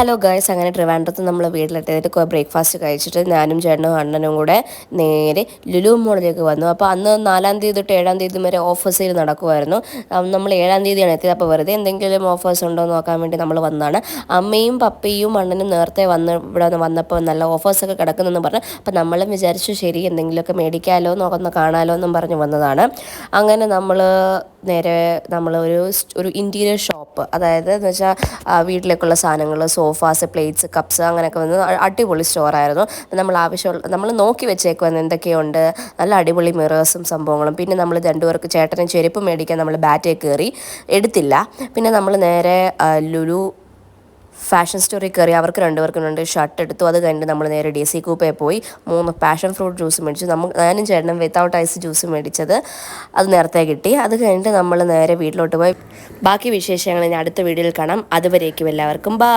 Hello guys, അങ്ങനെ ട്രിവാൻഡ്രത്ത് നമ്മൾ വീട്ടിലെത്തിയിട്ട് ബ്രേക്ക്ഫാസ്റ്റ് കഴിച്ചിട്ട് ഞാനും ചേട്ടനും അണ്ണനും കൂടെ നേരെ ലുലു മോളിലേക്ക് വന്നു. അപ്പോൾ അന്ന് 4-ാം തീയതി തൊട്ട് 7-ാം തീയതി വരെ ഓഫർ സെയിൽ നടക്കുമായിരുന്നു. നമ്മൾ 7-ാം തീയതിയാണ് എത്തിയത്. അപ്പോൾ വെറുതെ എന്തെങ്കിലും ഓഫേഴ്സ് ഉണ്ടോ എന്ന് നോക്കാൻ വേണ്ടി നമ്മൾ വന്നതാണ്. അമ്മയും പപ്പയും അണ്ണനും നേരത്തെ ഇവിടെ വന്നപ്പോൾ നല്ല ഓഫേഴ്സൊക്കെ കിടക്കുന്നെന്ന് പറഞ്ഞു. അപ്പോൾ നമ്മളും വിചാരിച്ചു ശരി എന്തെങ്കിലുമൊക്കെ മേടിക്കാമല്ലോ നോക്കൊന്ന് കാണാമല്ലോ എന്നും പറഞ്ഞ് വന്നതാണ്. അങ്ങനെ നേരെ നമ്മൾ ഒരു ഇൻറ്റീരിയർ ഷോപ്പ്, അതായത് എന്ന് വെച്ചാൽ വീട്ടിലേക്കുള്ള സാധനങ്ങൾ, സോഫാസ്, പ്ലേറ്റ്സ്, കപ്സ് അങ്ങനെയൊക്കെ വന്ന് അടിപൊളി സ്റ്റോറായിരുന്നു. നമ്മൾ നോക്കി വെച്ചേക്കുവായിരുന്നു എന്തൊക്കെയുണ്ട്. നല്ല അടിപൊളി മിറേഴ്സും സംഭവങ്ങളും. പിന്നെ നമ്മൾ രണ്ടുപേർക്ക് ചേട്ടനും ചെരുപ്പ് മേടിക്കാൻ നമ്മൾ ബാറ്റേ കയറി, എടുത്തില്ല. പിന്നെ നമ്മൾ നേരെ ലുലു ഫാഷൻ സ്റ്റോറിൽ കയറി. അവർക്ക് രണ്ടുപേർക്കും രണ്ട് ഷർട്ട് എടുത്തു. അത് കഴിഞ്ഞിട്ട് നമ്മൾ നേരെ DC കൂപ്പയിൽ പോയി 3 പാഷൻ ഫ്രൂട്ട് ജ്യൂസ് മേടിച്ചു. ഞാനും ചേട്ടനും വിത്തൗട്ട് ഐസ് ജ്യൂസ് മേടിച്ചത്, അത് നേരത്തെ കിട്ടി. അത് കഴിഞ്ഞിട്ട് നമ്മൾ നേരെ വീട്ടിലോട്ട് പോയി. ബാക്കി വിശേഷങ്ങൾ ഇനി അടുത്ത വീഡിയോയിൽ കാണാം. അതുവരേക്കും എല്ലാവർക്കും ബൈ.